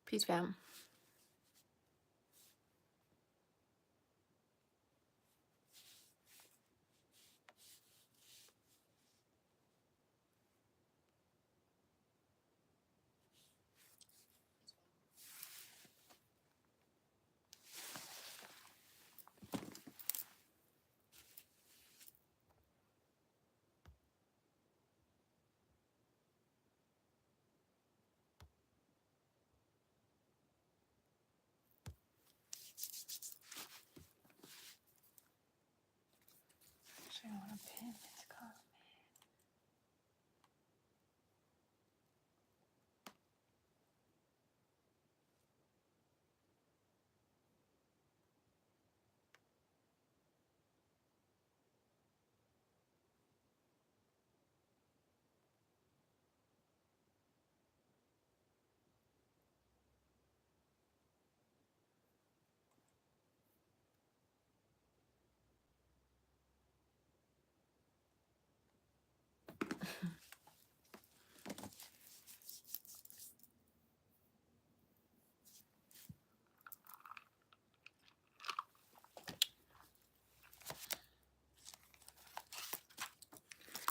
Peace, fam. Actually, I want to pin this card.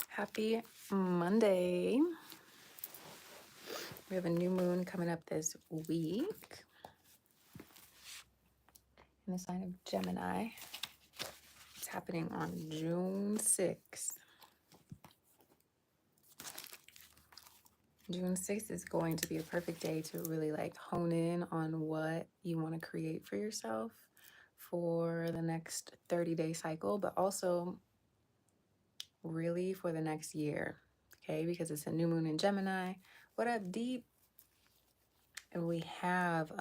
Happy Monday. We have a new moon coming up this week in the sign of Gemini. It's happening on June 6th. June 6th is going to be a perfect day to really like hone in on what you want to create for yourself for the next 30-day cycle, but also really for the next year, okay? Because it's a new moon in Gemini. What up, Deep? And we have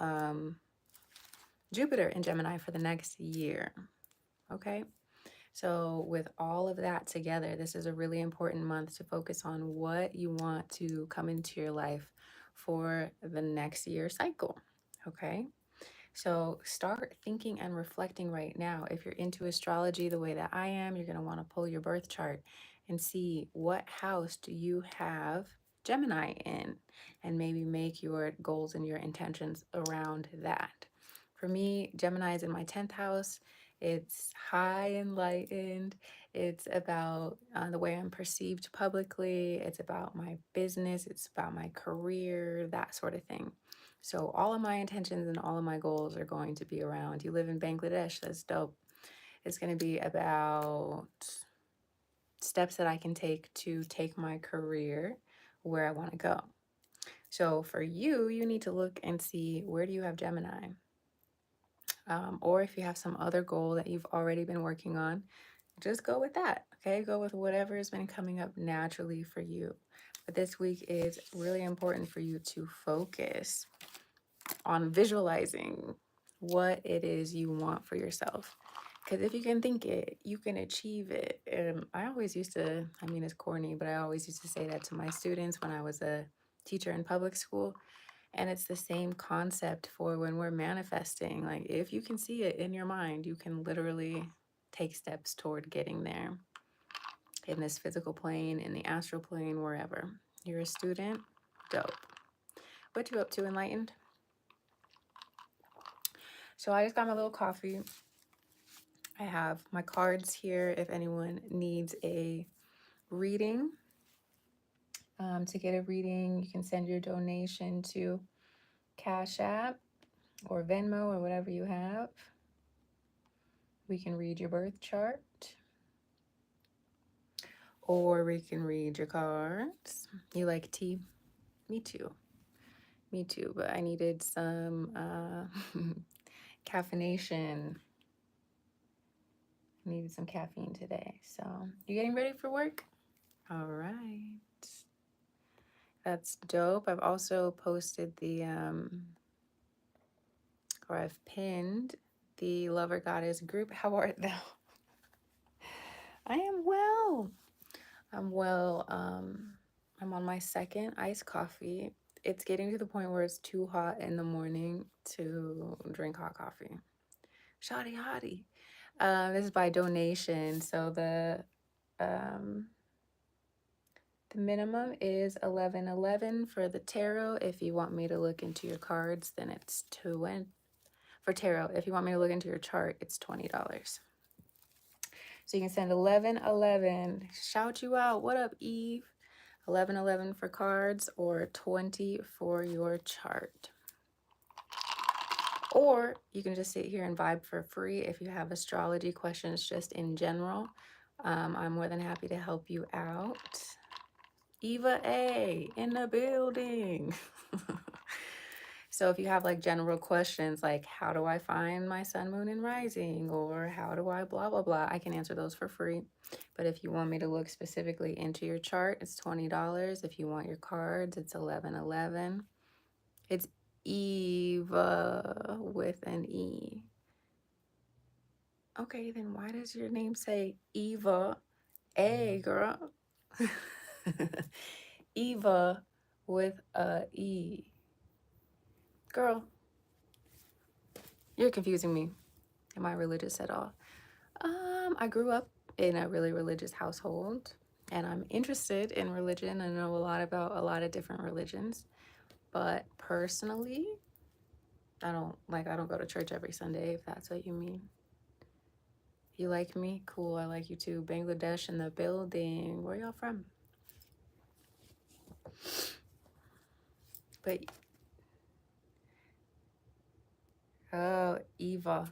Jupiter in Gemini for the next year, okay? So with all of that together, this is a really important month to focus on what you want to come into your life for the next year cycle, okay? So start thinking and reflecting right now. If you're into astrology the way that I am, you're going to want to pull your birth chart and see what house do you have Gemini in, and maybe make your goals and your intentions around that. For me, Gemini is in my 10th house. It's high enlightened. It's about the way I'm perceived publicly. It's about my business. It's about my career, that sort of thing. So all of my intentions and all of my goals are going to be around, you live in Bangladesh, that's dope. It's going to be about steps that I can take to take my career where I want to go. So for you, you need to look and see, where do you have Gemini? Or if you have some other goal that you've already been working on, just go with that, okay? Go with whatever has been coming up naturally for you. But this week is really important for you to focus on visualizing what it is you want for yourself. Because if you can think it, you can achieve it. I always used to, I mean, it's corny, but I always used to say that to my students when I was a teacher in public school. And it's the same concept for when we're manifesting. Like, if you can see it in your mind, you can literally take steps toward getting there in this physical plane, in the astral plane, wherever. You're a student? Dope. What you up to, Enlightened? So I just got my little coffee. I have my cards here if anyone needs a reading. To get a reading, you can send your donation to Cash App or Venmo or whatever you have. We can read your birth chart, or we can read your cards. You like tea? Me too. Me too, but I needed some caffeination. I needed some caffeine today. So, you getting ready for work? All right. That's dope. I've also posted the, or I've pinned the Lover Goddess group. How art thou? I am well. I'm well. I'm on my second iced coffee. it's getting to the point where it's too hot in the morning to drink hot coffee. Shoddy hottie. This is by donation. So um, the minimum is 11.11 for the tarot. If you want me to look into your cards, then it's 20. For tarot, if you want me to look into your chart, it's $20. So you can send 1111. Shout you out. What up, Eve? 1111 for cards or 20 for your chart. Or you can just sit here and vibe for free if you have astrology questions just in general. I'm more than happy to help you out. Eva A in the building. So if you have like general questions like how do I find my sun, moon, and rising, or how do I blah, blah, blah, I can answer those for free. But if you want me to look specifically into your chart, it's $20. If you want your cards, it's 1111. It's Eva with an E. Okay, then why does your name say Eva A, girl? Eva with a E. Girl, you're confusing me. Am I religious at all? I grew up in a really religious household, and I'm interested in religion. I know a lot about a lot of different religions, but personally, I don't go to church every Sunday, if that's what you mean. You like me? Cool, I like you too. Bangladesh in the building. Where y'all from? But oh, Eva.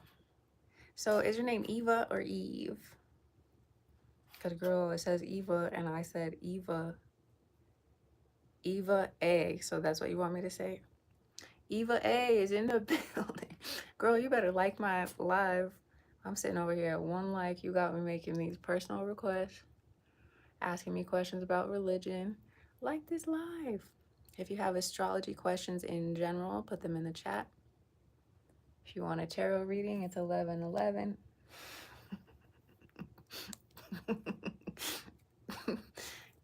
So is your name Eva or Eve? Because girl, it says Eva and I said Eva. Eva A. So that's what you want me to say? Eva A is in the building. Girl, you better like my live. I'm sitting over here at one like. You got me making these personal requests, asking me questions about religion. Like this live. If you have astrology questions in general, put them in the chat. If you want a tarot reading, it's 1111.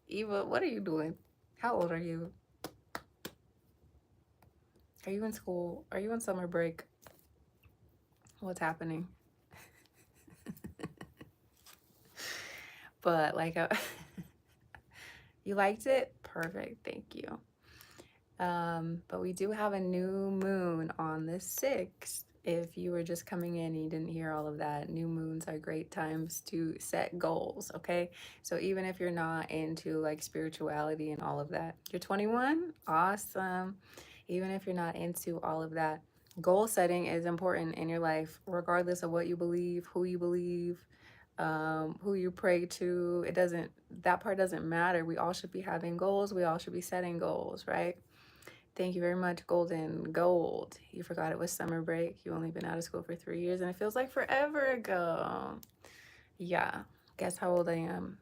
Eva, what are you doing? How old are you? Are you in school? Are you on summer break? What's happening? But like, you liked it? Perfect. Thank you. But we do have a new moon on the 6th. If you were just coming in and you didn't hear all of that, new moons are great times to set goals, okay? So even if you're not into like spirituality and all of that, you're 21? Awesome. Even if you're not into all of that, goal setting is important in your life, regardless of what you believe, who you pray to. That part doesn't matter. We all should be having goals. We all should be setting goals, right? Thank you very much, Golden Gold. You forgot it was summer break. You only been out of school for 3 years and it feels like forever ago. Yeah, guess how old I am?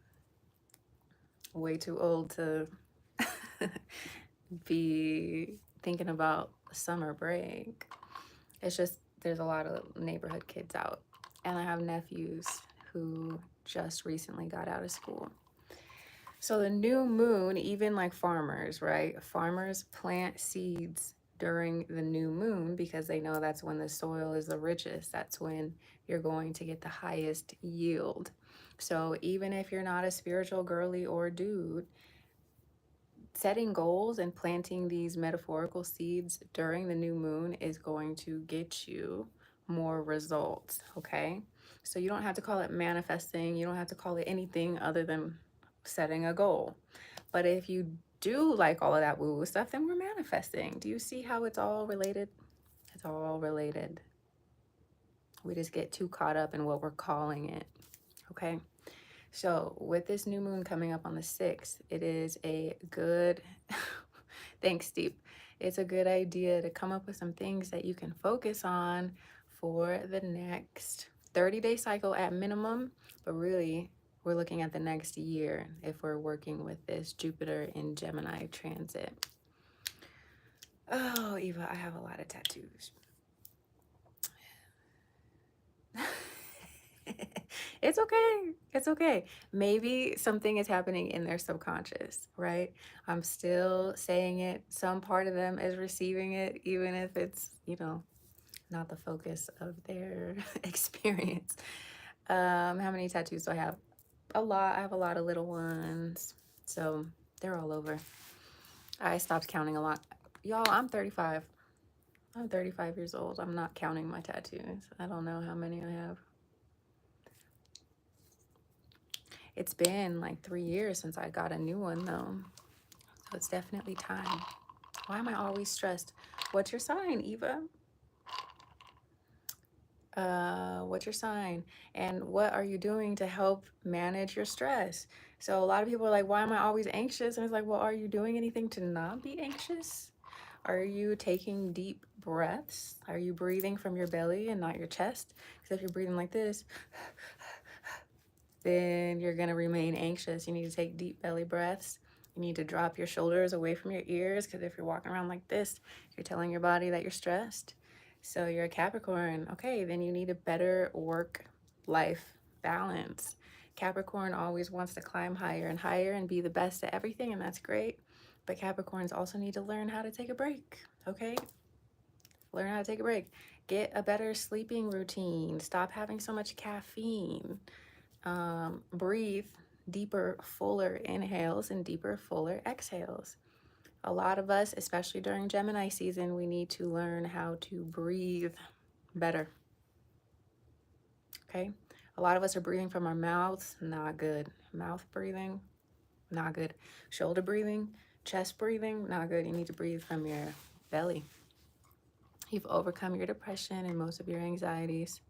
Way too old to be thinking about summer break. It's just there's a lot of neighborhood kids out, and I have nephews who just recently got out of school. So the new moon, even like farmers, right? Farmers plant seeds during the new moon because they know that's when the soil is the richest. That's when you're going to get the highest yield. So even if you're not a spiritual girly or dude, setting goals and planting these metaphorical seeds during the new moon is going to get you more results, okay? So you don't have to call it manifesting. You don't have to call it anything other than setting a goal. But if you do like all of that woo-woo stuff, then we're manifesting. Do you see how it's all related? It's all related. We just get too caught up in what we're calling it, okay? So with this new moon coming up on the 6th, it is a good, thanks, Steve. It's a good idea to come up with some things that you can focus on for the next 30-day cycle at minimum, but really we're looking at the next year if we're working with this Jupiter in Gemini transit. Oh, Eva, I have a lot of tattoos. It's okay. It's okay. Maybe something is happening in their subconscious, right? I'm still saying it. Some part of them is receiving it, even if it's, not the focus of their experience. How many tattoos do I have? A lot. I have a lot of little ones. So they're all over. I stopped counting a lot. Y'all, I'm 35. I'm 35 years old. I'm not counting my tattoos. I don't know how many I have. It's been like 3 years since I got a new one, though. So it's definitely time. Why am I always stressed? What's your sign, Eva? What's your sign? And what are you doing to help manage your stress? So a lot of people are like, why am I always anxious? And it's like, well, are you doing anything to not be anxious? Are you taking deep breaths? Are you breathing from your belly and not your chest? Because if you're breathing like this, then you're going to remain anxious. You need to take deep belly breaths. You need to drop your shoulders away from your ears, because if you're walking around like this, you're telling your body that you're stressed. So you're a Capricorn. Okay, then you need a better work-life balance. Capricorn always wants to climb higher and higher and be the best at everything, and that's great. But Capricorns also need to learn how to take a break, okay? Learn how to take a break. Get a better sleeping routine. Stop having so much caffeine. Breathe deeper, fuller inhales and deeper, fuller exhales. A lot of us, especially during Gemini season, we need to learn how to breathe better. Okay? A lot of us are breathing from our mouths, not good. Mouth breathing, not good. Shoulder breathing, chest breathing, not good. You need to breathe from your belly. You've overcome your depression and most of your anxieties.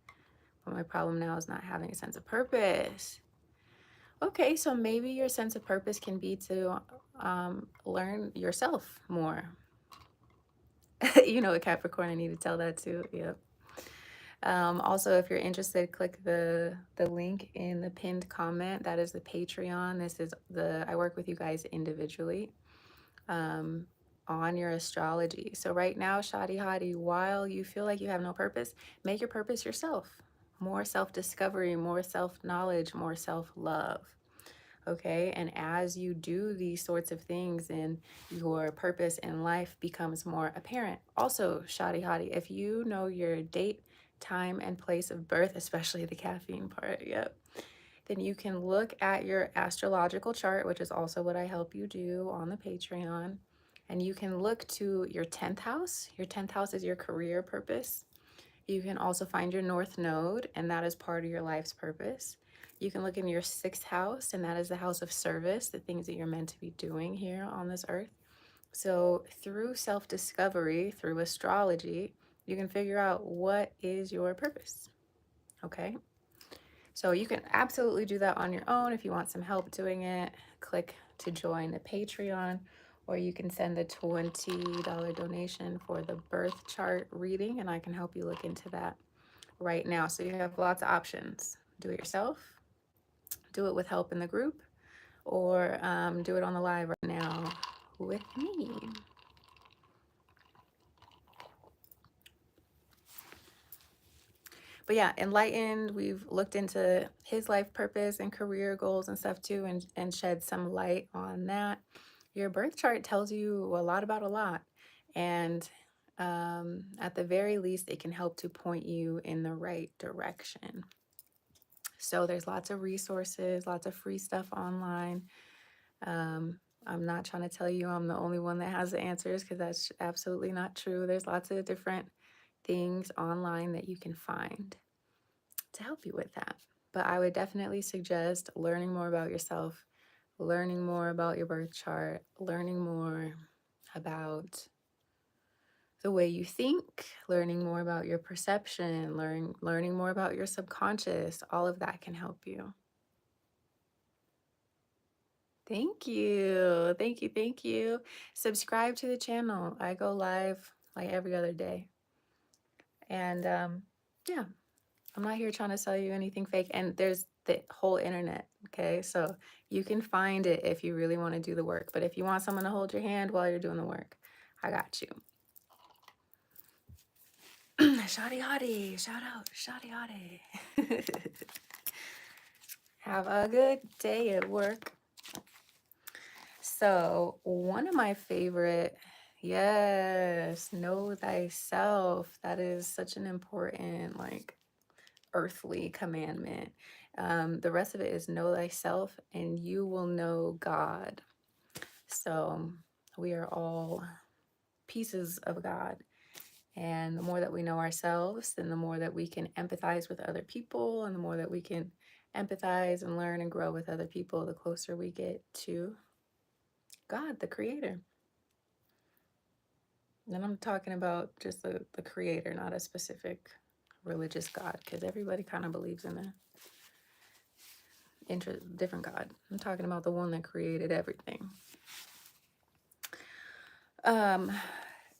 But my problem now is not having a sense of purpose. Okay, so maybe your sense of purpose can be to learn yourself more. You know, a Capricorn, I need to tell that too. Yep. Also, if you're interested, click the link in the pinned comment. That is the Patreon. This is I work with you guys individually on your astrology. So right now, Shadi Hadi, while you feel like you have no purpose, make your purpose yourself. More self-discovery, more self-knowledge, more self-love. Okay, and as you do these sorts of things, and your purpose in life becomes more apparent. Also, Shadi Hadi, if you know your date, time, and place of birth, especially the caffeine part, yep, then you can look at your astrological chart, which is also what I help you do on the Patreon. And you can look to your 10th house. Your 10th house is your career purpose. You can also find your North Node, and that is part of your life's purpose. You can look in your 6th house, and that is the house of service, the things that you're meant to be doing here on this earth. So through self-discovery, through astrology, you can figure out what is your purpose, okay? So you can absolutely do that on your own. If you want some help doing it, click to join the Patreon, or you can send a $20 donation for the birth chart reading, and I can help you look into that right now. So you have lots of options. Do it yourself, do it with help in the group, or do it on the live right now with me. But yeah, enlightened, we've looked into his life purpose and career goals and stuff too, and shed some light on that. Your birth chart tells you a lot about a lot, and at the very least, it can help to point you in the right direction. So there's lots of resources, lots of free stuff online. I'm not trying to tell you I'm the only one that has the answers, because that's absolutely not true. There's lots of different things online that you can find to help you with that. But I would definitely suggest learning more about yourself, learning more about your birth chart, learning more about the way you think, learning more about your perception, learning more about your subconscious. All of that can help you. Thank you. Thank you. Thank you. Subscribe to the channel. I go live like every other day. And yeah, I'm not here trying to sell you anything fake. And there's the whole internet. Okay. So you can find it if you really want to do the work. But if you want someone to hold your hand while you're doing the work, I got you. Shawty Hottie. Shout out. Shawty Hottie. Have a good day at work. So, one of my favorite, yes, know thyself. That is such an important, like, earthly commandment. The rest of it is know thyself and you will know God. So, we are all pieces of God. And the more that we know ourselves, then the more that we can empathize with other people, and the more that we can empathize and learn and grow with other people, the closer we get to God, the creator. And I'm talking about just the creator, not a specific religious God, because everybody kind of believes in a different God. I'm talking about the one that created everything. Um,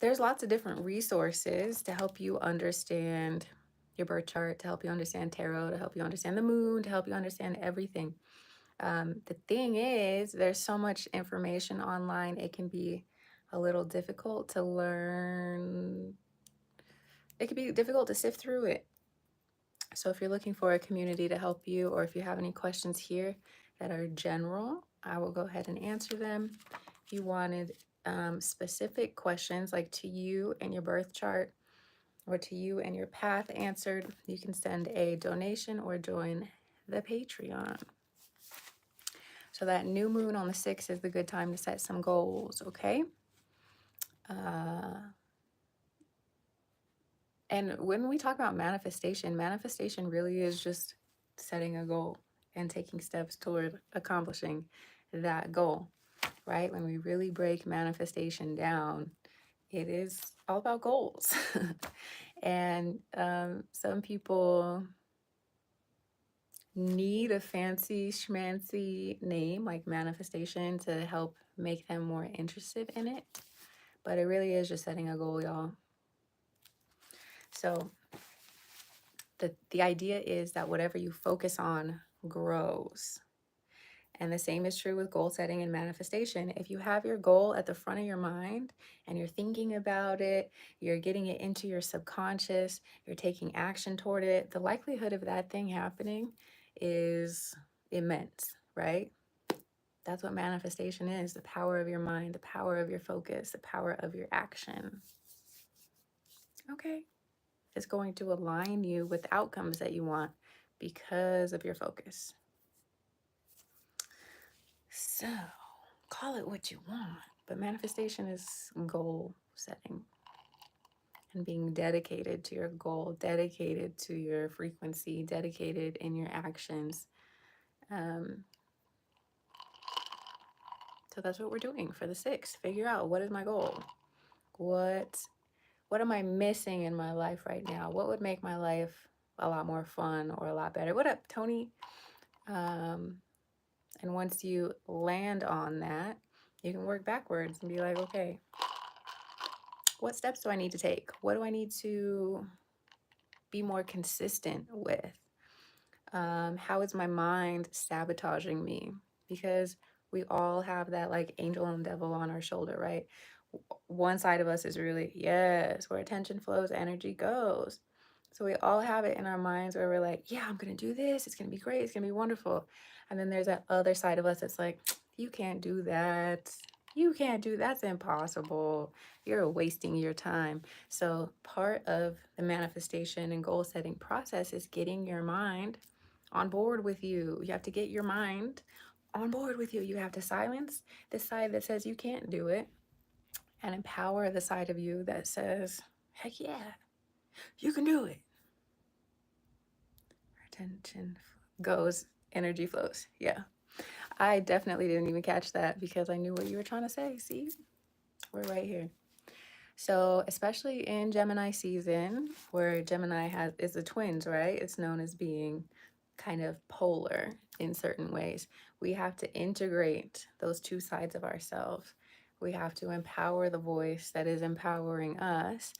there's lots of different resources to help you understand your birth chart, to help you understand tarot, to help you understand the moon, to help you understand everything. The thing is, there's so much information online, it can be a little difficult to learn. It can be difficult to sift through it. So if you're looking for a community to help you, or if you have any questions here that are general, I will go ahead and answer them. If you wanted specific questions like to you and your birth chart or to you and your path answered, you can send a donation or join the Patreon. So that new moon on the 6th is the good time to set some goals, okay? And when we talk about manifestation, manifestation really is just setting a goal and taking steps toward accomplishing that goal, right? When we really break manifestation down, it is all about goals. And some people need a fancy schmancy name like manifestation to help make them more interested in it. But it really is just setting a goal, y'all. So the idea is that whatever you focus on grows. And the same is true with goal setting and manifestation. If you have your goal at the front of your mind and you're thinking about it, you're getting it into your subconscious, you're taking action toward it, the likelihood of that thing happening is immense, right? That's what manifestation is, the power of your mind, the power of your focus, the power of your action. Okay. It's going to align you with the outcomes that you want because of your focus. So, call it what you want, but manifestation is goal setting and being dedicated to your goal, dedicated to your frequency, dedicated in your actions. So that's what we're doing for the 6th. Figure out, what is my goal? What am I missing in my life right now? What would make my life a lot more fun or a lot better? What up, Tony? And once you land on that, you can work backwards and be like, okay, what steps do I need to take? What do I need to be more consistent with? How is my mind sabotaging me? Because we all have that like angel and devil on our shoulder, right? One side of us is really, yes, where attention flows, energy goes. So we all have it in our minds where we're like, yeah, I'm going to do this. It's going to be great. It's going to be wonderful. And then there's that other side of us that's like, you can't do that. You can't do that's impossible. You're wasting your time. So part of the manifestation and goal setting process is getting your mind on board with you. You have to get your mind on board with you. You have to silence the side that says you can't do it and empower the side of you that says, heck yeah, you can do it. Attention goes, energy flows. Yeah. I definitely didn't even catch that because I knew what you were trying to say. See, we're right here. So, especially in Gemini season, where Gemini is the twins, right? It's known as being kind of polar in certain ways. We have to integrate those two sides of ourselves. We have to empower the voice that is empowering us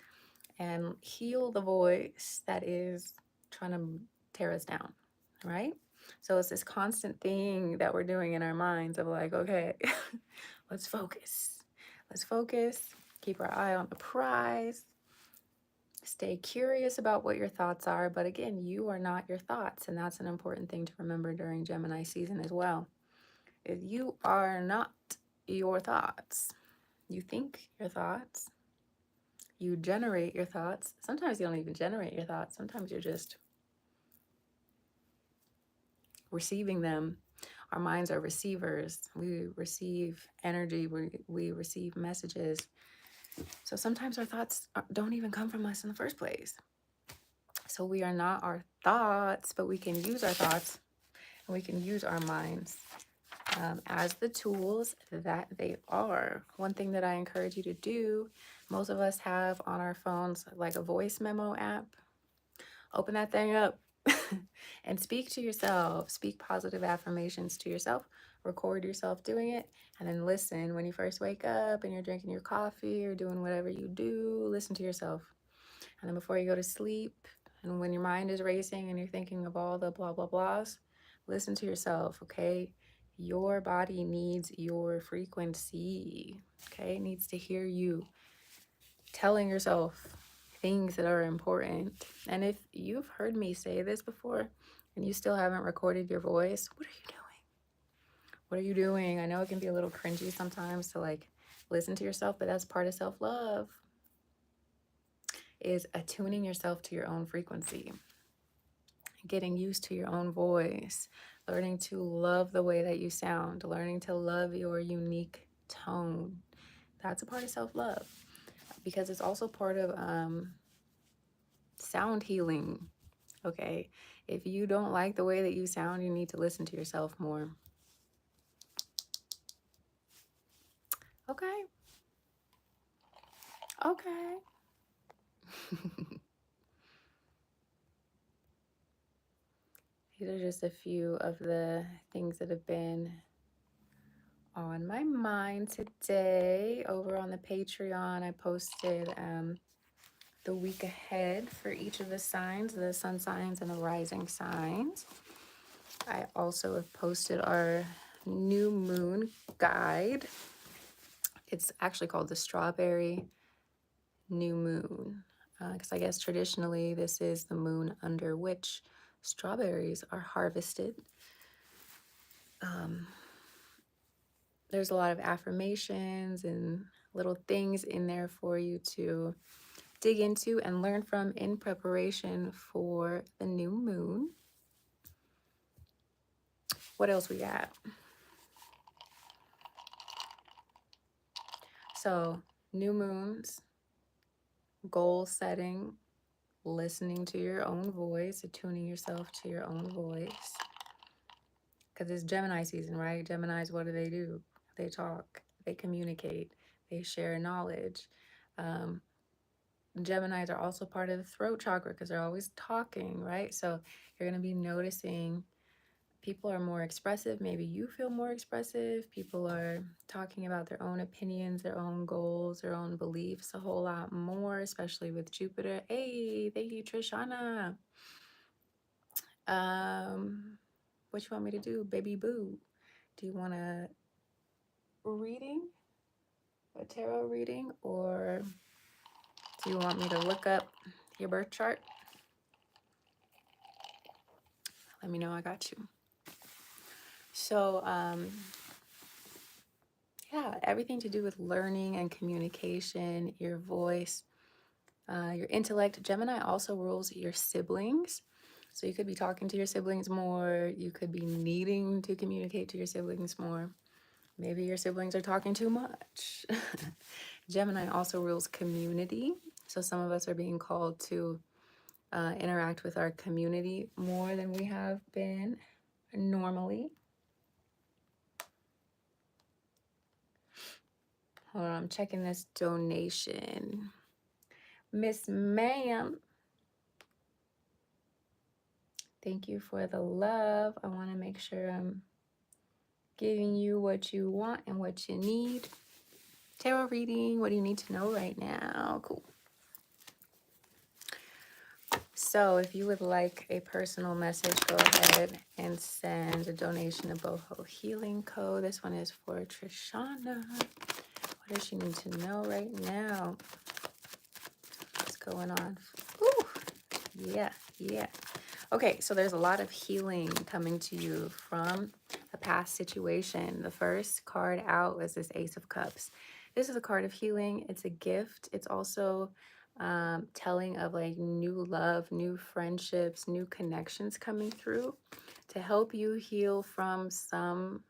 and heal the voice that is trying to tear us down, right? So it's this constant thing that we're doing in our minds of like, okay, let's focus. Let's focus, keep our eye on the prize, Stay curious about what your thoughts are, but again, you are not your thoughts, and that's an important thing to remember during Gemini season as well. If you are not your thoughts, you think your thoughts, you generate your thoughts. Sometimes you don't even generate your thoughts. Sometimes you're just receiving them. Our minds are receivers. We receive energy, we receive messages. So sometimes our thoughts don't even come from us in the first place. So we are not our thoughts, but we can use our thoughts and we can use our minds as the tools that they are. One thing that I encourage you to do, most of us have on our phones like a voice memo app. Open that thing up and speak to yourself. Speak positive affirmations to yourself. Record yourself doing it, and then listen when you first wake up and you're drinking your coffee or doing whatever you do. Listen to yourself. And then before you go to sleep, and when your mind is racing and you're thinking of all the blah, blah, blahs, listen to yourself, okay? Your body needs your frequency, okay? It needs to hear you telling yourself things that are important. And if you've heard me say this before and you still haven't recorded your voice, what are you doing? What are you doing? I know it can be a little cringy sometimes to like listen to yourself, but that's part of self-love, is attuning yourself to your own frequency, getting used to your own voice, learning to love the way that you sound, learning to love your unique tone. That's a part of self-love, because it's also part of sound healing, okay? If you don't like the way that you sound, you need to listen to yourself more. Okay. Okay. These are just a few of the things that have been on my mind today. Over on the Patreon, I posted the week ahead for each of the signs, the sun signs and the rising signs. I also have posted our new moon guide. It's actually called the Strawberry New Moon, because I guess traditionally this is the moon under which strawberries are harvested. There's a lot of affirmations and little things in there for you to dig into and learn from in preparation for the new moon. What else we got? So, new moons, goal setting, listening to your own voice, attuning yourself to your own voice. Because it's Gemini season, right? Geminis, what do? They talk, they communicate, they share knowledge. Geminis are also part of the throat chakra because they're always talking, right? So you're going to be noticing people are more expressive. Maybe you feel more expressive. People are talking about their own opinions, their own goals, their own beliefs a whole lot more, especially with Jupiter. Hey, thank you, Trishana. What you want me to do, baby boo? Do you want a reading, a tarot reading, or do you want me to look up your birth chart? Let me know, I got you. So, yeah, everything to do with learning and communication, your voice, your intellect. Gemini also rules your siblings. So you could be talking to your siblings more. You could be needing to communicate to your siblings more. Maybe your siblings are talking too much. Gemini also rules community. So some of us are being called to interact with our community more than we have been normally. Hold on, I'm checking this donation. Miss Ma'am, thank you for the love. I want to make sure I'm giving you what you want and what you need. Tarot reading, what do you need to know right now? Cool. So if you would like a personal message, go ahead and send a donation to Bohemian Healing Co. This one is for Trishana. What does she need to know right now? Let's going on? Ooh, yeah, yeah. Okay, so there's a lot of healing coming to you from a past situation. The first card out was this Ace of Cups. This is a card of healing. It's a gift. It's also telling of like new love, new friendships, new connections coming through to help you heal from some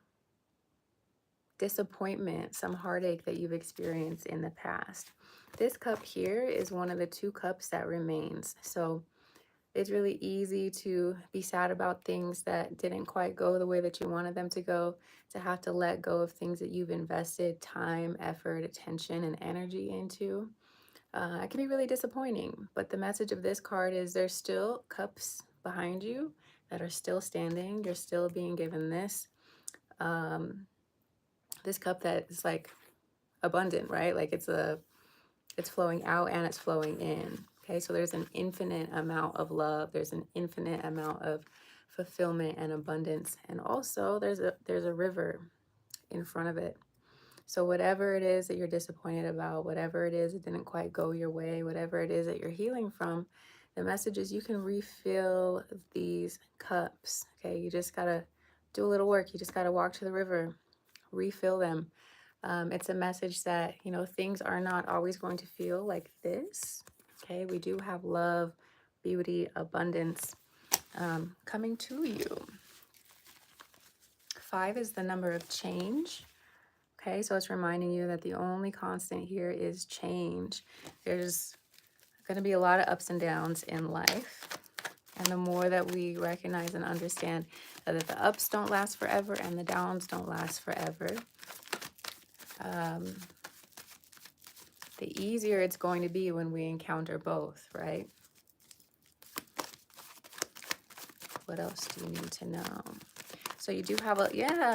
disappointment, some heartache that you've experienced in the past. This cup here is one of the two cups that remains. So it's really easy to be sad about things that didn't quite go the way that you wanted them to go, to have to let go of things that you've invested time, effort, attention, and energy into. It can be really disappointing, but the message of this card is there's still cups behind you that are still standing. You're still being given um, this cup that is like abundant, right? Like it's flowing out and it's flowing in. Okay, so there's an infinite amount of love. There's an infinite amount of fulfillment and abundance, and also there's a river in front of it. So whatever it is that you're disappointed about, whatever it is that didn't quite go your way, whatever it is that you're healing from, the message is you can refill these cups. Okay, you just gotta do a little work. You just gotta walk to the river, refill them. It's a message that, you know, things are not always going to feel like this. Okay, we do have love, beauty, abundance coming to you. 5 is the number of change. Okay, so it's reminding you that the only constant here is change. There's going to be a lot of ups and downs in life. And the more that we recognize and understand that the ups don't last forever and the downs don't last forever, the easier it's going to be when we encounter both, right? What else do you need to know? So you do have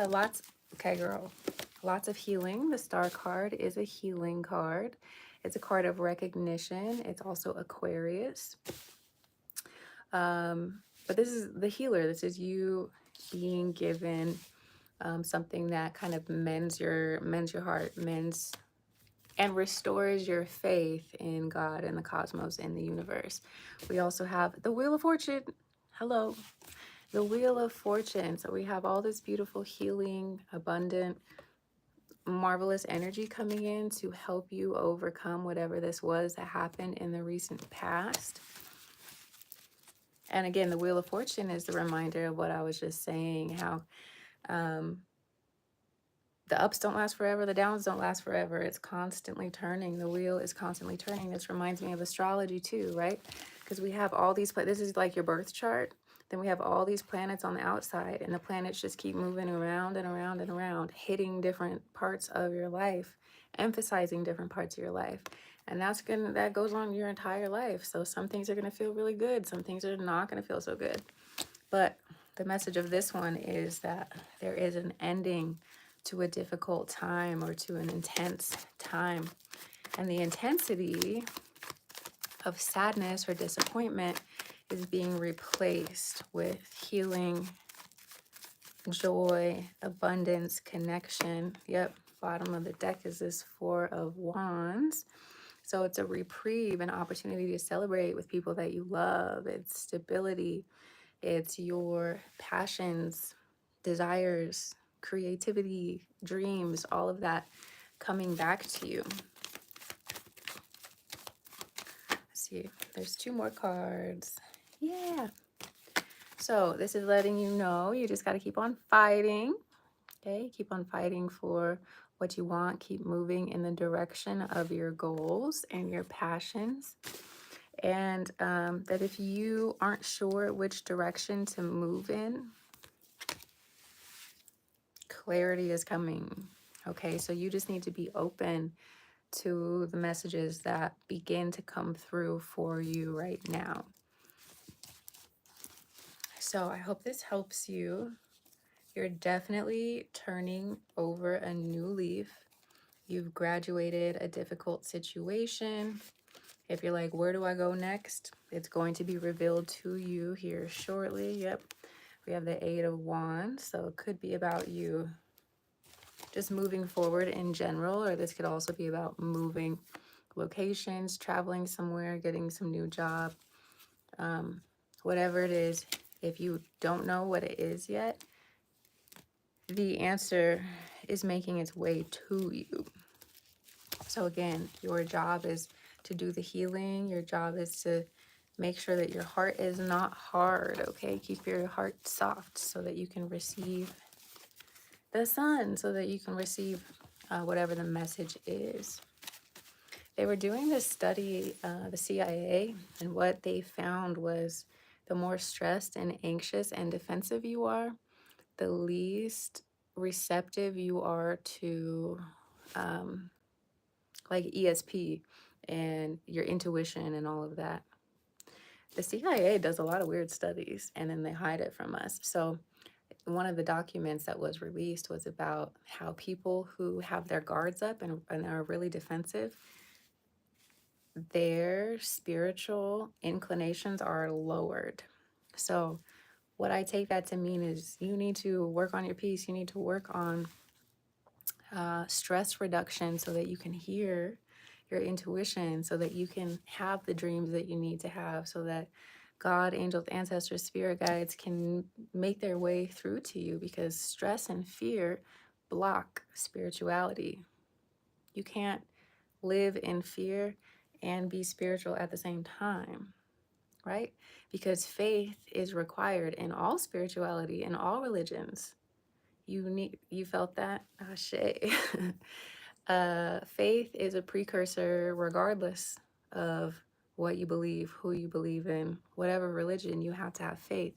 lots. Okay, girl. Lots of healing. The Star card is a healing card. It's a card of recognition. It's also Aquarius. But this is the healer. This is you being given something that kind of mends your heart, mends and restores your faith in God and the cosmos and the universe. We also have the Wheel of Fortune. Hello. The Wheel of Fortune. So we have all this beautiful healing, abundant, marvelous energy coming in to help you overcome whatever this was that happened in the recent past. And again, the Wheel of Fortune is the reminder of what I was just saying, how the ups don't last forever, the downs don't last forever. It's constantly turning. The wheel is constantly turning. This reminds me of astrology too, right? Because we have all these, this is like your birth chart. Then we have all these planets on the outside, and the planets just keep moving around and around and around, hitting different parts of your life, emphasizing different parts of your life. And that goes on your entire life. So some things are gonna feel really good. Some things are not gonna feel so good. But the message of this one is that there is an ending to a difficult time or to an intense time. And the intensity of sadness or disappointment is being replaced with healing, joy, abundance, connection. Yep, bottom of the deck is this 4 of Wands. So it's a reprieve, an opportunity to celebrate with people that you love. It's stability. It's your passions, desires, creativity, dreams, all of that coming back to you. Let's see, there's 2 more cards. Yeah. So this is letting you know you just got to keep on fighting. Okay, keep on fighting for what you want. Keep moving in the direction of your goals and your passions. And that if you aren't sure which direction to move in, clarity is coming. Okay, so you just need to be open to the messages that begin to come through for you right now. So I hope this helps you. You're definitely turning over a new leaf. You've graduated a difficult situation. If you're like, where do I go next? It's going to be revealed to you here shortly. Yep. We have the 8 of Wands. So it could be about you just moving forward in general, or this could also be about moving locations, traveling somewhere, getting some new job, whatever it is. If you don't know what it is yet, the answer is making its way to you. So again, your job is to do the healing. Your job is to make sure that your heart is not hard, okay? Keep your heart soft so that you can receive the sun, so that you can receive whatever the message is. They were doing this study, the CIA, and what they found was the more stressed and anxious and defensive you are, the least receptive you are to like ESP and your intuition and all of that. The CIA does a lot of weird studies and then they hide it from us. So one of the documents that was released was about how people who have their guards up and are really defensive, their spiritual inclinations are lowered. So what I take that to mean is you need to work on your peace. You need to work on stress reduction so that you can hear your intuition, so that you can have the dreams that you need to have, so that God, angels, ancestors, spirit guides can make their way through to you, because stress and fear block spirituality. You can't live in fear and be spiritual at the same time, right? Because faith is required in all spirituality, in all religions. You felt that? Ashe. Faith is a precursor regardless of what you believe, who you believe in, whatever religion. You have to have faith.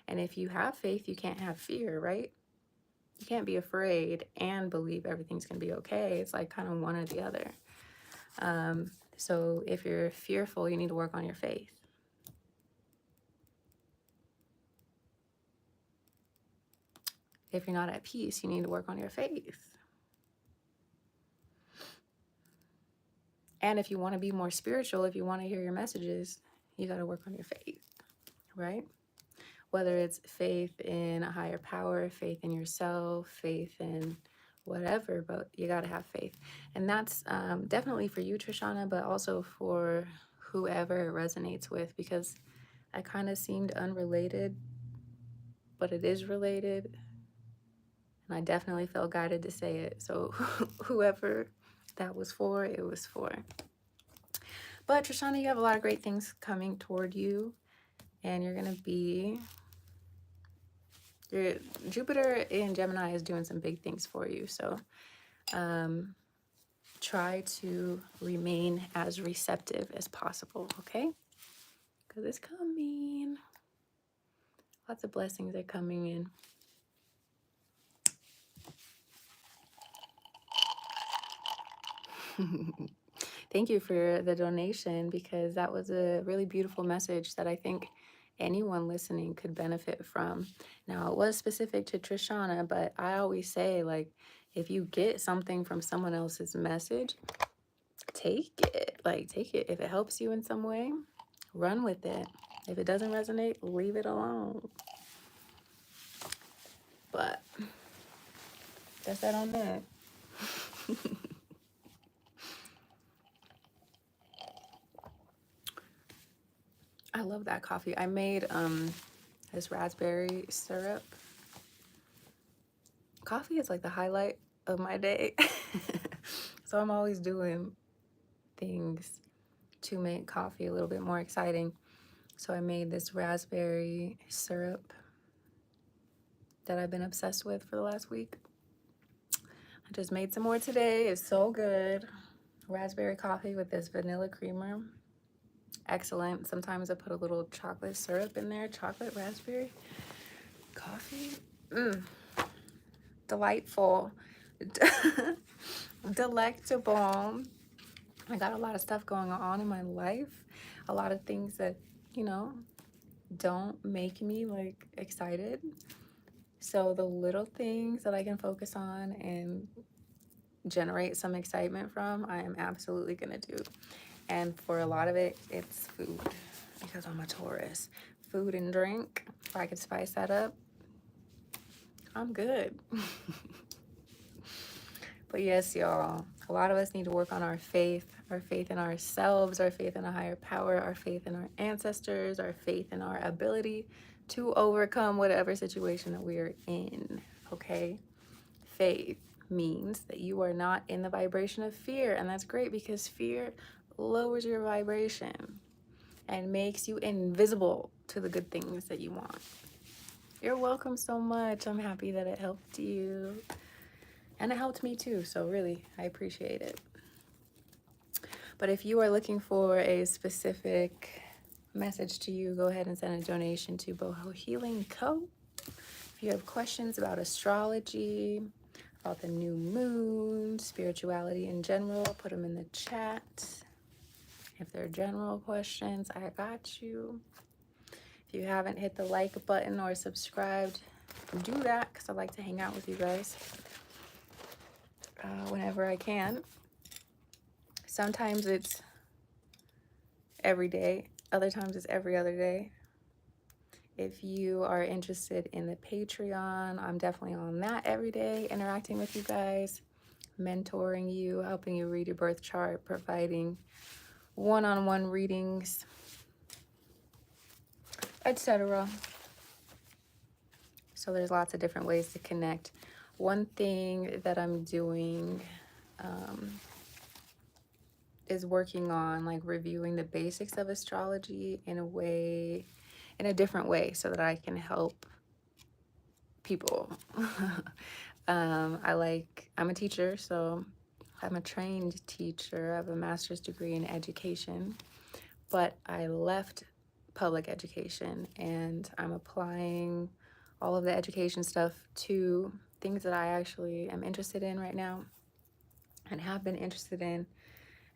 And if you have faith, you can't have fear, right? You can't be afraid and believe everything's going to be okay. It's like kind of one or the other. So if you're fearful, you need to work on your faith. If you're not at peace, you need to work on your faith. And if you want to be more spiritual, if you want to hear your messages, you got to work on your faith, right? Whether it's faith in a higher power, faith in yourself, faith in whatever, but you got to have faith. And that's definitely for you, Trishana, but also for whoever it resonates with, because I kind of seemed unrelated, but it is related. And I definitely felt guided to say it. So whoever that was for, it was for. But Trishana, you have a lot of great things coming toward you, and you're going to be... Your Jupiter in Gemini is doing some big things for you. So try to remain as receptive as possible, okay? Because it's coming. Lots of blessings are coming in. Thank you for the donation, because that was a really beautiful message that I think anyone listening could benefit from. Now, it was specific to Trishana, but I always say, like, if you get something from someone else's message, take it. Like, take it. If it helps you in some way, run with it. If it doesn't resonate, leave it alone. But that's that on that. I love that coffee. I made this raspberry syrup. Coffee is like the highlight of my day. So I'm always doing things to make coffee a little bit more exciting. So I made this raspberry syrup that I've been obsessed with for the last week. I just made some more today. It's so good. Raspberry coffee with this vanilla creamer. Excellent. Sometimes I put a little chocolate syrup in there. Chocolate raspberry coffee. Delightful. Delectable. I got a lot of stuff going on in my life. A lot of things that, you know, don't make me like excited. So the little things that I can focus on and generate some excitement from, I am absolutely gonna do. And for a lot of it, it's food, because I'm a Taurus. Food and drink, if I could spice that up, I'm good. But yes, y'all, A lot of us need to work on our faith in ourselves, our faith in a higher power, our faith in our ancestors, our faith in our ability to overcome whatever situation that we are in, okay? Faith means that you are not in the vibration of fear, and that's great because fear lowers your vibration and makes you invisible to the good things that you want. You're welcome so much. I'm happy that it helped you. And it helped me too, so really, I appreciate it. But if you are looking for a specific message to you, go ahead and send a donation to Bohemian Healing Co. If you have questions about astrology, about the new moon, spirituality in general, put them in the chat. If they're general questions, I got you. If you haven't hit the like button or subscribed, do that because I like to hang out with you guys whenever I can. Sometimes it's every day, other times it's every other day. If you are interested in the Patreon, I'm definitely on that every day, interacting with you guys, mentoring you, helping you read your birth chart, providing one-on-one readings, etc. So there's lots of different ways to connect. One thing that I'm doing is working on like reviewing the basics of astrology in a different way so that I can help people. I'm a teacher, so I'm a trained teacher. I have a master's degree in education, but I left public education and I'm applying all of the education stuff to things that I actually am interested in right now and have been interested in.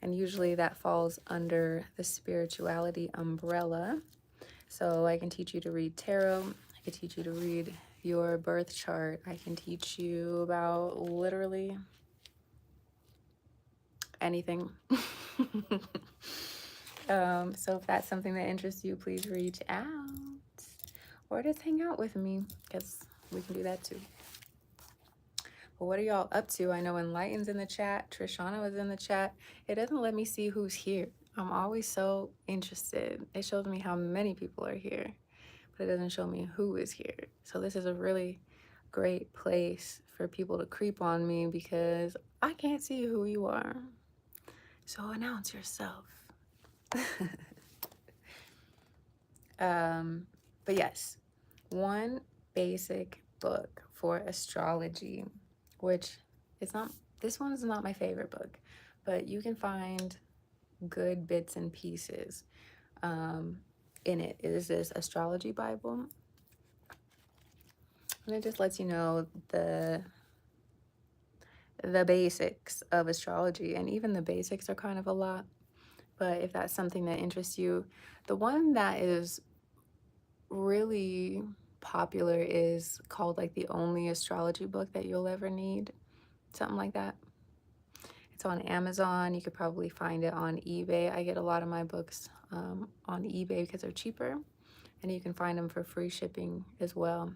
And usually that falls under the spirituality umbrella. So I can teach you to read tarot. I can teach you to read your birth chart. I can teach you about literally anything. So if that's something that interests you, please reach out or just hang out with me because we can do that too. But what are y'all up to? I know Enlighten's in the chat. Trishana was in the chat. It doesn't let me see who's here. I'm always so interested. It shows me how many people are here, but it doesn't show me who is here. So this is a really great place for people to creep on me because I can't see who you are. So announce yourself. But yes, one basic book for astrology, which it's not, this one is not my favorite book, but you can find good bits and pieces in it. Is this astrology Bible, and it just lets you know the basics of astrology, and even the basics are kind of a lot. But if that's something that interests you, the one that is really popular is called like the only astrology book that you'll ever need, something like that. It's on Amazon. You could probably find it on eBay. I get a lot of my books on eBay because they're cheaper, and you can find them for free shipping as well.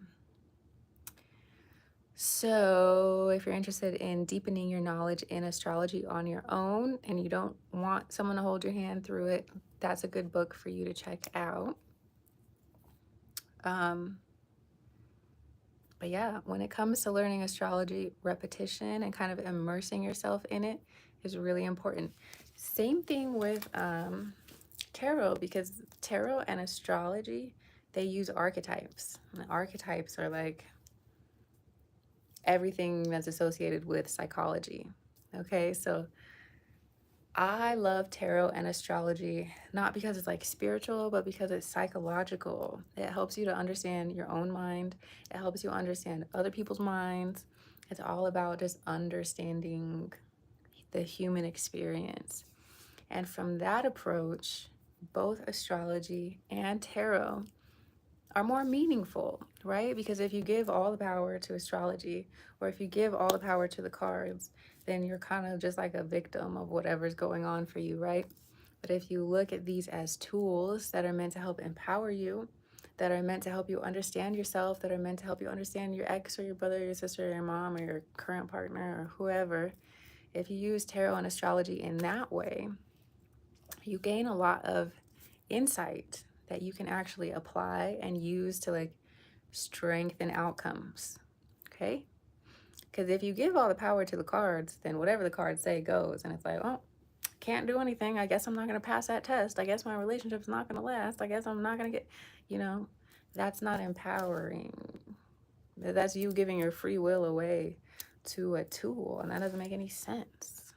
So if you're interested in deepening your knowledge in astrology on your own and you don't want someone to hold your hand through it, that's a good book for you to check out. But yeah, when it comes to learning astrology, repetition and kind of immersing yourself in it is really important. Same thing with tarot, because tarot and astrology, they use archetypes. And the archetypes are like everything that's associated with psychology. Okay, so I love tarot and astrology, not because it's like spiritual, but because it's psychological. It helps you to understand your own mind. It helps you understand other people's minds. It's all about just understanding the human experience. And from that approach, both astrology and tarot are more meaningful, right? Because if you give all the power to astrology, or if you give all the power to the cards, then you're kind of just like a victim of whatever's going on for you, right? But if you look at these as tools that are meant to help empower you, that are meant to help you understand yourself, that are meant to help you understand your ex or your brother or your sister or your mom or your current partner or whoever, if you use tarot and astrology in that way, you gain a lot of insight that you can actually apply and use to like strengthen outcomes. Okay? Because if you give all the power to the cards, then whatever the cards say goes. And it's like, oh, can't do anything. I guess I'm not going to pass that test. I guess my relationship's not going to last. I guess I'm not going to get, you know, that's not empowering. That's you giving your free will away to a tool, and that doesn't make any sense.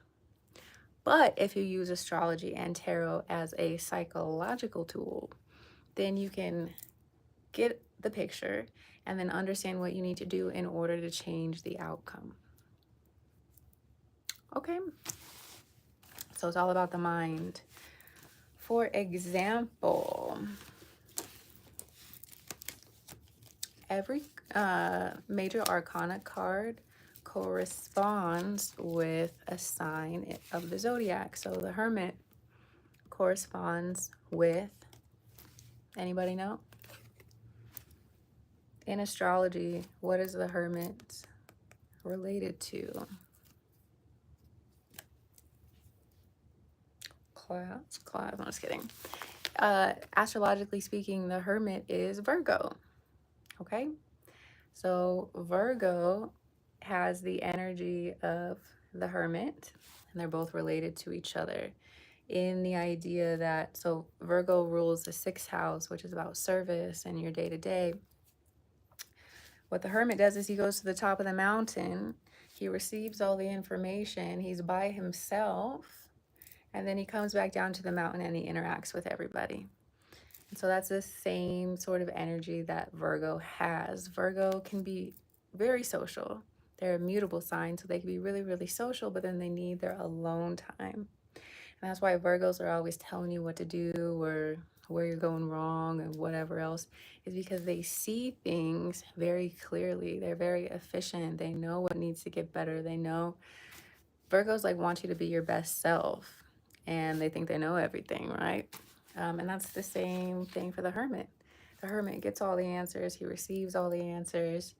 But if you use astrology and tarot as a psychological tool, then you can get the picture and then understand what you need to do in order to change the outcome. Okay? So it's all about the mind. For example, every major arcana card corresponds with a sign of the zodiac. So the Hermit corresponds with, anybody know? In astrology, what is the Hermit related to? Class, I'm just kidding. Astrologically speaking, the Hermit is Virgo. Okay? So Virgo has the energy of the Hermit, and they're both related to each other in the idea that, so Virgo rules the 6th house, which is about service and your day-to-day. What the Hermit does is he goes to the top of the mountain, he receives all the information, he's by himself, and then he comes back down to the mountain and he interacts with everybody. And so that's the same sort of energy that Virgo has. Virgo can be very social. They're a mutable sign, so they can be really, really social, but then they need their alone time. And that's why Virgos are always telling you what to do or where you're going wrong and whatever else, is because they see things very clearly. They're very efficient. They know what needs to get better. They know. Virgos like want you to be your best self, and they think they know everything, right? And that's the same thing for the Hermit. The Hermit gets all the answers. He receives all the answers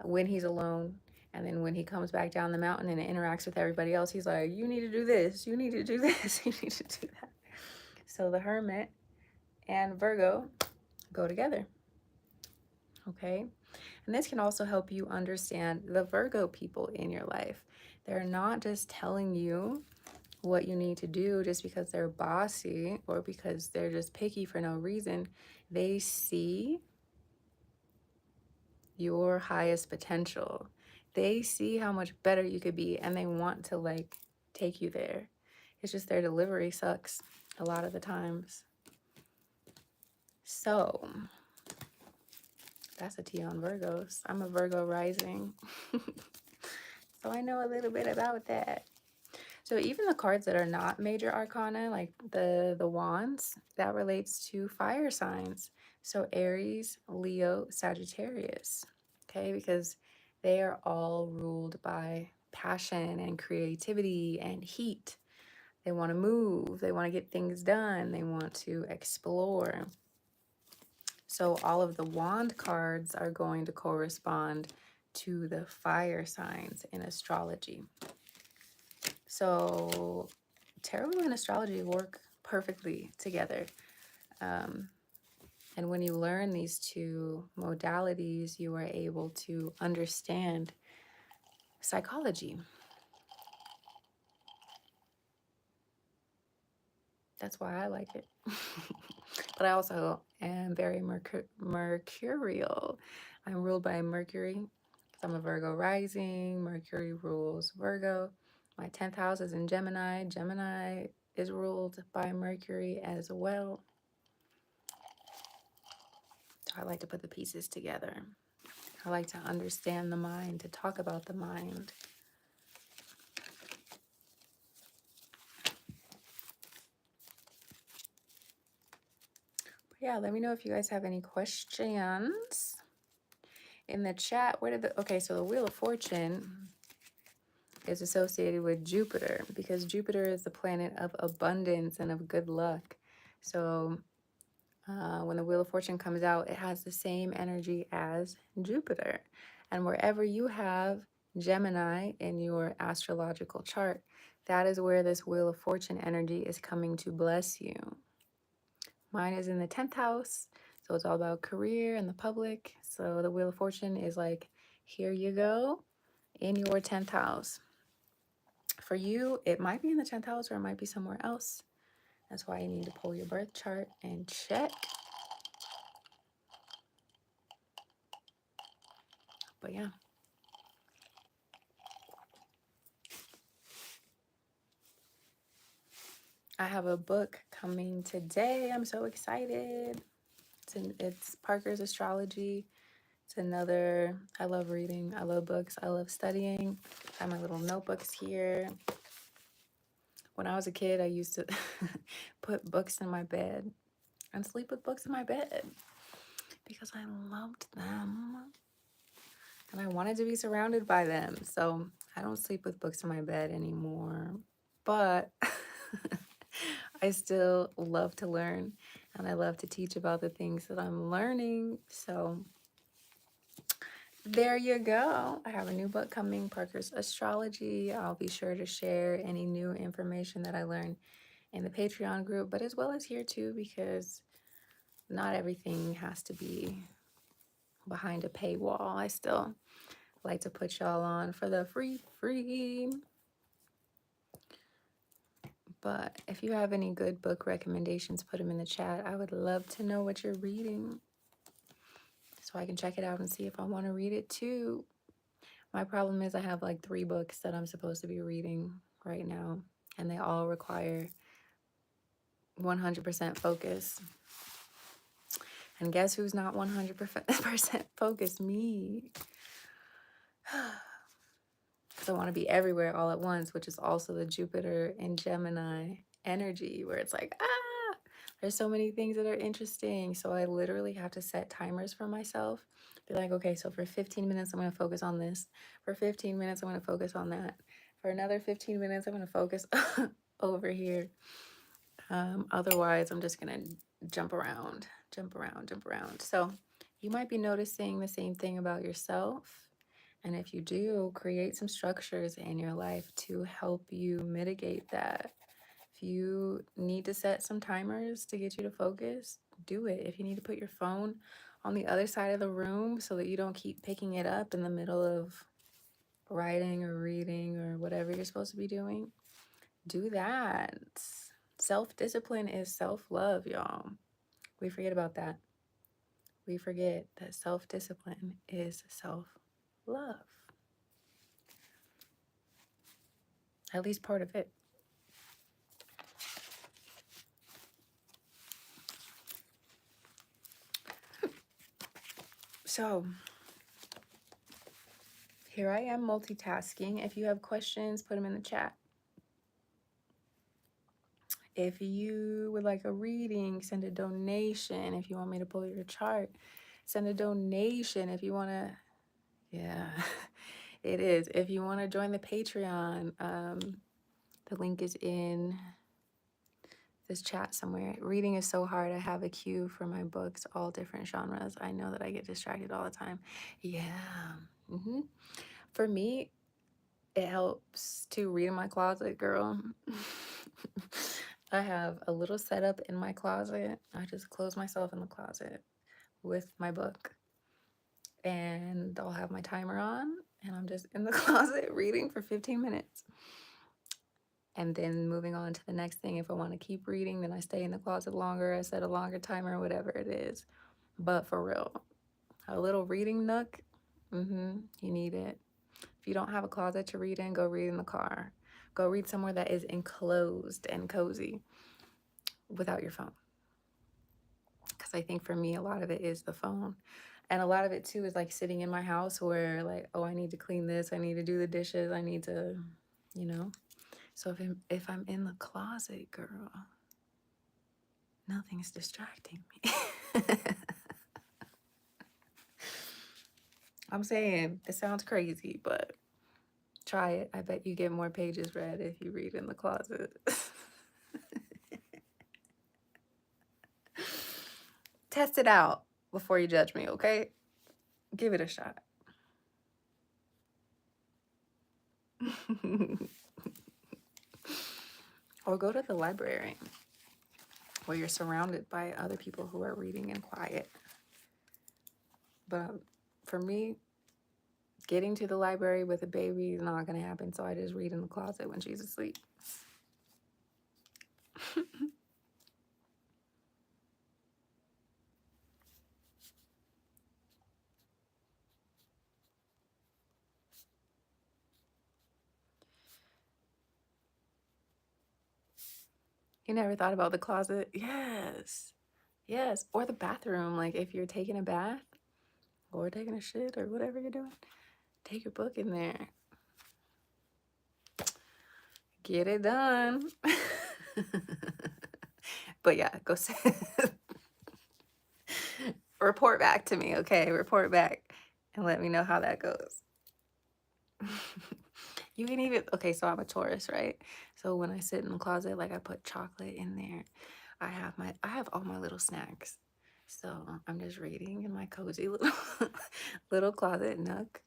when he's alone. And then when he comes back down the mountain and interacts with everybody else, he's like, you need to do this. You need to do this. You need to do that. So the Hermit and Virgo go together. Okay? And this can also help you understand the Virgo people in your life. They're not just telling you what you need to do just because they're bossy or because they're just picky for no reason. They see your highest potential. They see how much better you could be, and they want to like take you there. It's just their delivery sucks a lot of the times. So that's a tea on Virgos. I'm a Virgo rising. So I know a little bit about that. So even the cards that are not major arcana, like the wands, that relates to fire signs. So Aries, Leo, Sagittarius. Okay, because they are all ruled by passion and creativity and heat. They want to move, they want to get things done, they want to explore. So all of the wand cards are going to correspond to the fire signs in astrology. So tarot and astrology work perfectly together. And when you learn these two modalities, you are able to understand psychology. That's why I like it. But I also am very mercurial. I'm ruled by Mercury because I'm a Virgo rising. Mercury rules Virgo. My 10th house is in Gemini. Gemini is ruled by Mercury as well. So I like to put the pieces together. I like to understand the mind, to talk about the mind. But yeah, let me know if you guys have any questions in the chat. Okay, so the Wheel of Fortune is associated with Jupiter because Jupiter is the planet of abundance and of good luck. So when the Wheel of Fortune comes out, it has the same energy as Jupiter. And wherever you have Gemini in your astrological chart, that is where this Wheel of Fortune energy is coming to bless you. Mine is in the 10th house, so it's all about career and the public. So the Wheel of Fortune is like, here you go in your 10th house. For you, it might be in the 10th house or it might be somewhere else. That's why you need to pull your birth chart and check. But yeah. I have a book coming today. I'm so excited. It's Parker's Astrology. It's another, I love reading. I love books. I love studying. I have my little notebooks here. When I was a kid, I used to put books in my bed and sleep with books in my bed because I loved them and I wanted to be surrounded by them. So I don't sleep with books in my bed anymore, but I still love to learn and I love to teach about the things that I'm learning. So there you go. I have a new book coming, Parker's Astrology. I'll be sure to share any new information that I learn in the Patreon group, but as well as here too, because not everything has to be behind a paywall. I still like to put y'all on for the free. But if you have any good book recommendations, put them in the chat. I would love to know what you're reading so I can check it out and see if I want to read it too. My problem is I have like 3 books that I'm supposed to be reading right now, and they all require 100% focus. And guess who's not 100% focused? Me. Because I want to be everywhere all at once, which is also the Jupiter and Gemini energy, where it's like, there's so many things that are interesting. So I literally have to set timers for myself. Be like, okay, so for 15 minutes, I'm going to focus on this. For 15 minutes, I'm going to focus on that. For another 15 minutes, I'm going to focus over here. Otherwise, I'm just going to jump around. So you might be noticing the same thing about yourself. And if you do, create some structures in your life to help you mitigate that. If you need to set some timers to get you to focus, do it. If you need to put your phone on the other side of the room so that you don't keep picking it up in the middle of writing or reading or whatever you're supposed to be doing, do that. Self-discipline is self-love, y'all. We forget about that. We forget that self-discipline is self-love. At least part of it. So here I am multitasking. If you have questions, put them in the chat. If you would like a reading, send a donation. If you want me to pull your chart, send a donation. If you want to, yeah, it is. If you want to join the Patreon, the link is in this chat somewhere. Reading is so hard. I have a queue for my books, all different genres. I know that I get distracted all the time. Yeah. For me, it helps to read in my closet, girl. I have a little setup in my closet. I just close myself in the closet with my book. And I'll have my timer on, and I'm just in the closet reading for 15 minutes. And then moving on to the next thing. If I want to keep reading, then I stay in the closet longer. I set a longer timer, whatever it is. But for real, a little reading nook, you need it. If you don't have a closet to read in, go read in the car. Go read somewhere that is enclosed and cozy without your phone. Because I think for me, a lot of it is the phone. And a lot of it too is like sitting in my house where like, oh, I need to clean this. I need to do the dishes. I need to, you know. So if I'm in the closet, girl, nothing's distracting me. I'm saying it sounds crazy, but try it. I bet you get more pages read if you read in the closet. Test it out before you judge me, okay? Give it a shot. Or go to the library where you're surrounded by other people who are reading in quiet. But for me, getting to the library with a baby is not going to happen. So I just read in the closet when she's asleep. You never thought about the closet? Yes. Yes. Or the bathroom. Like if you're taking a bath or taking a shit or whatever you're doing, take your book in there. Get it done. But yeah, go sit. Report back to me, okay? Report back and let me know how that goes. You can even, okay, so I'm a Taurus, right? So when I sit in the closet, like I put chocolate in there. I have all my little snacks. So I'm just reading in my cozy little little closet nook,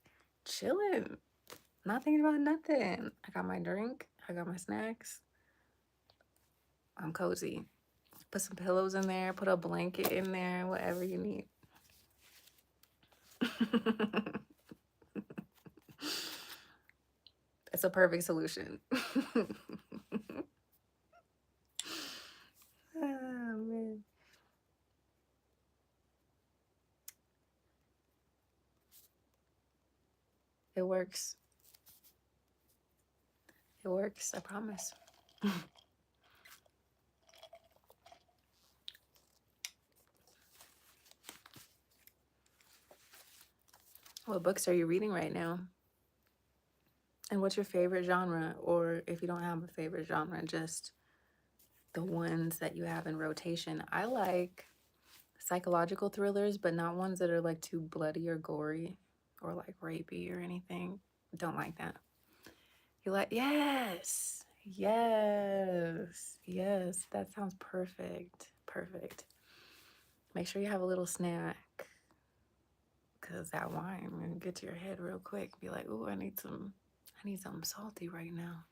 chilling, not thinking about nothing. I got my drink, I got my snacks. I'm cozy. Put some pillows in there, put a blanket in there, whatever you need. It's a perfect solution. Oh, man. It works. It works, I promise. What books are you reading right now? And what's your favorite genre? Or if you don't have a favorite genre, just the ones that you have in rotation. I like psychological thrillers, but not ones that are like too bloody or gory or like rapey or anything. Don't like that. You like, yes, yes, yes. That sounds perfect. Perfect. Make sure you have a little snack because that wine will get to your head real quick. Be like, ooh, I need something salty right now.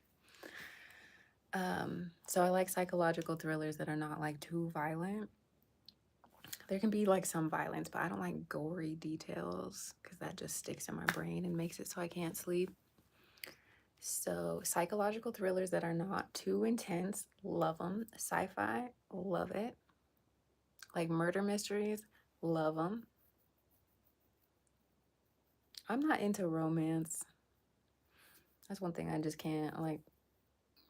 So I like psychological thrillers that are not like too violent. There can be like some violence, but I don't like gory details because that just sticks in my brain and makes it so I can't sleep. So psychological thrillers that are not too intense, love them. Sci-fi, love it. Like murder mysteries, love them. I'm not into romance. That's one thing I just can't, like,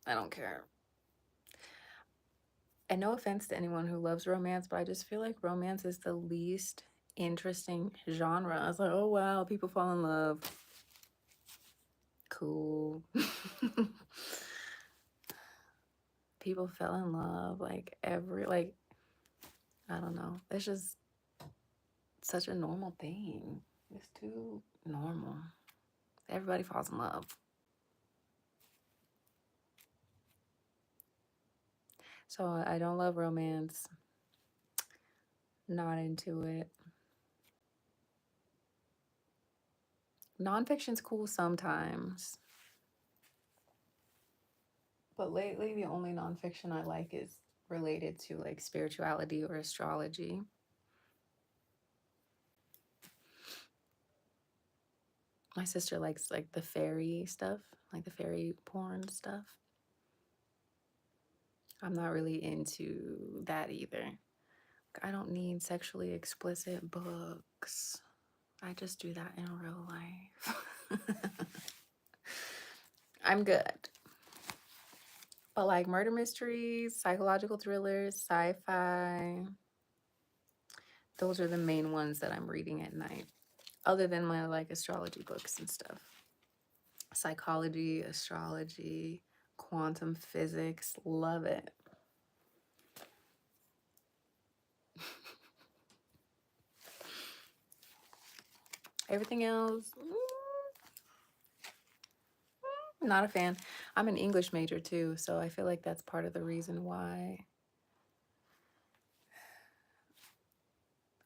I don't care. And no offense to anyone who loves romance, but I just feel like romance is the least interesting genre. It's like, oh wow, people fall in love. Cool. People fell in love like I don't know. It's just such a normal thing. It's too normal. Everybody falls in love. So I don't love romance. Not into it. Nonfiction's cool sometimes. But lately, the only nonfiction I like is related to like spirituality or astrology. My sister likes like the fairy stuff, like the fairy porn stuff. I'm not really into that either. I don't need sexually explicit books. I just do that in real life. I'm good. But like murder mysteries, psychological thrillers, sci-fi, those are the main ones that I'm reading at night. Other than my like astrology books and stuff. Psychology, astrology, quantum physics, love it. Everything else, not a fan. I'm an English major too, so I feel like that's part of the reason why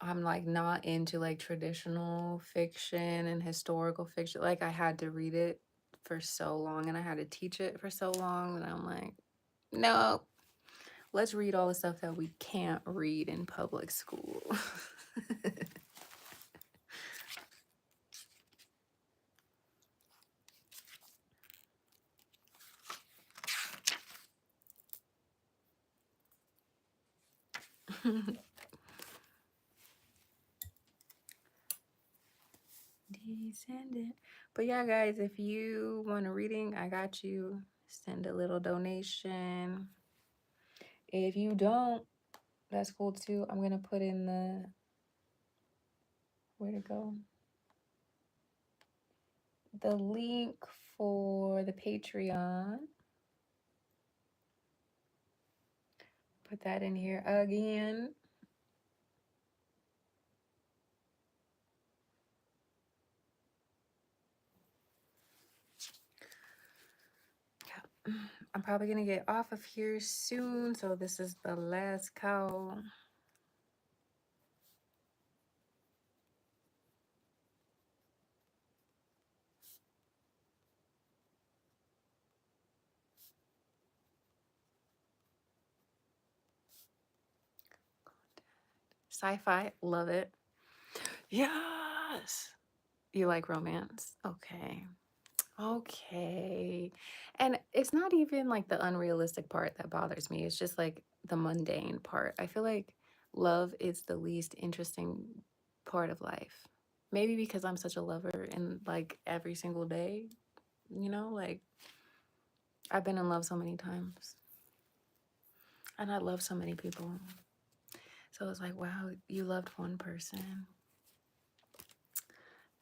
I'm like not into like traditional fiction and historical fiction. Like I had to read it for so long and I had to teach it for so long that I'm like, no, let's read all the stuff that we can't read in public school. Descendant. But yeah, guys, if you want a reading, I got you. Send a little donation. If you don't, that's cool too. I'm gonna put in the where to go. The link for the Patreon. Put that in here again. I'm probably gonna get off of here soon, so this is the last call. Sci-fi, love it. Yes. You like romance? Okay. Okay. And it's not even like the unrealistic part that bothers me. It's just like the mundane part. I feel like love is the least interesting part of life. Maybe because I'm such a lover and like every single day, you know, like I've been in love so many times and I love so many people. So it's like, wow, you loved one person.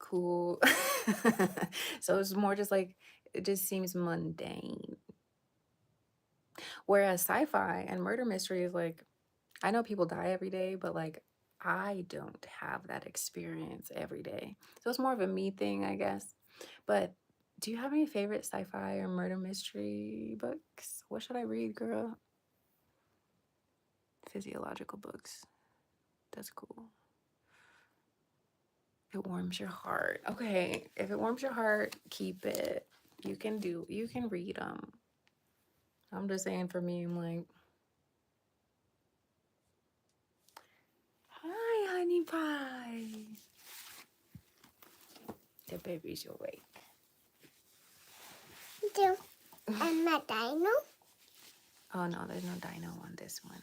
Cool. So it's more just like, it just seems mundane. Whereas sci-fi and murder mystery is like, I know people die every day, but like I don't have that experience every day. So it's more of a me thing, I guess. But do you have any favorite sci-fi or murder mystery books? What should I read, girl? Physiological books. That's cool. It warms your heart. Okay, if it warms your heart, keep it. You can read them. I'm just saying for me, I'm like, hi, honey pie. The baby's awake. Do and my dino? Oh no, there's no dino on this one.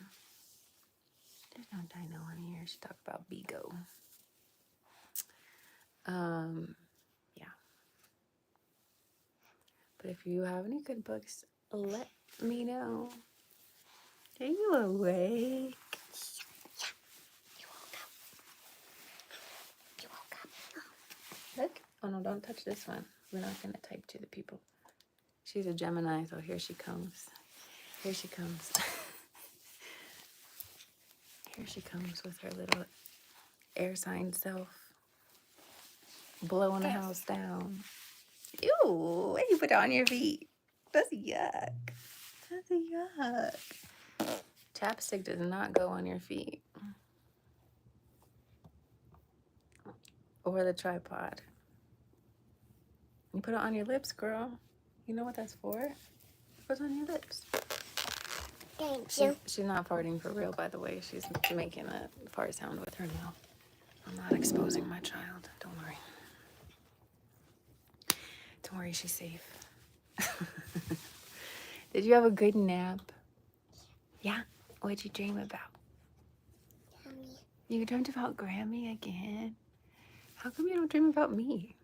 There's no dino on here. She talked about Bigo. Yeah. But if you have any good books, let me know. Are you awake? You woke up. You woke up. Look. Oh no, don't touch this one. We're not gonna type to the people. She's a Gemini, so here she comes. Here she comes. Here she comes with her little air sign self. Blowing the house down. Ew, what you put on your feet? That's yuck. That's yuck. Chapstick does not go on your feet. Or the tripod. You put it on your lips, girl. You know what that's for? Put it on your lips. Thank you. She's not farting for real, by the way. She's making a fart sound with her mouth. I'm not exposing my child. Don't worry. Don't worry, she's safe. Did you have a good nap? Yeah? What'd you dream about? Mommy. You dreamt about Grammy again? How come you don't dream about me?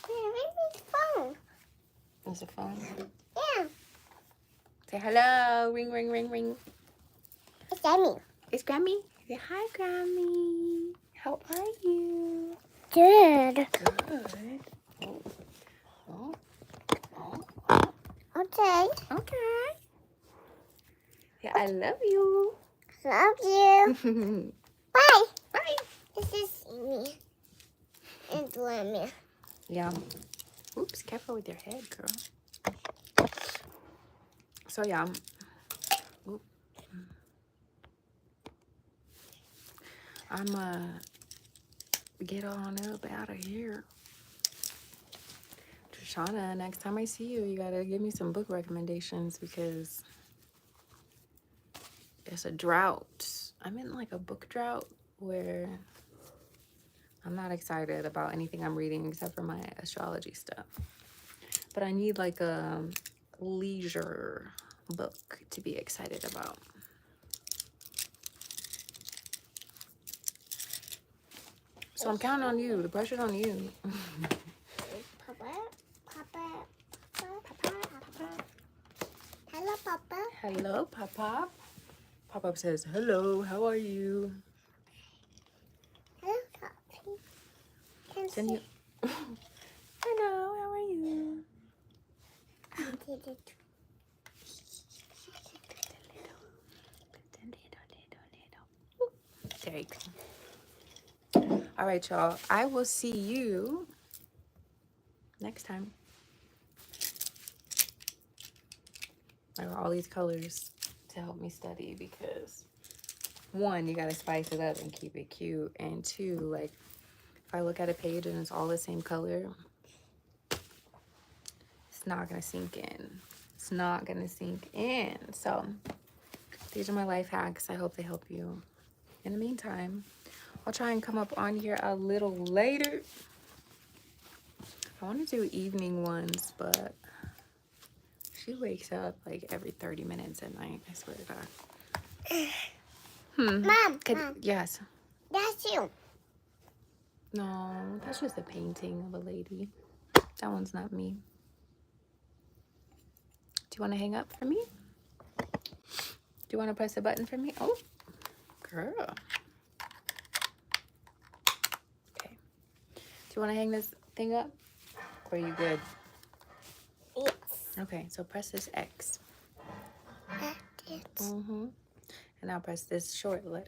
Baby's phone. Is it phone? Yeah. Say hello. Ring, ring, ring, ring. It's Emmy. It's Grammy. Say hi, Grammy. How are you? Good. Good. Oh. Oh. Okay. Okay. Yeah, I love you. Love you. Bye. Bye. This is me. And Lemmy. Yeah. Oops, careful with your head, girl. So yeah. Oop. I'm get on up out of here. Shauna, next time I see you, you gotta give me some book recommendations because it's a drought. I'm in like a book drought where I'm not excited about anything I'm reading except for my astrology stuff. But I need like a leisure book to be excited about. So I'm counting on you. The pressure's on you. Papa, Papa, Papa, Papa. Hello, Papa. Hello, Pop-Pop. Pop-Pop says, hello, how are you? Hello, Papa. Can you... Hello, how are you? There you go. All right, y'all. I will see you next time. I got all these colors to help me study because one, you gotta spice it up and keep it cute, and two, like if I look at a page and it's all the same color, it's not gonna sink in. It's not gonna sink in. So these are my life hacks. I hope they help you. In the meantime, I'll try and come up on here a little later. I want to do evening ones, but she wakes up like every 30 minutes at night. I swear to God. Mom, Yes. that's you. No, that's just a painting of a lady. That one's not me. Do you want to hang up for me? Do you want to press the button for me? Oh, girl. Okay. Do you want to hang this thing up? Or are you good? Yes. Okay, so press this X. That's it. And I'll press this short letter.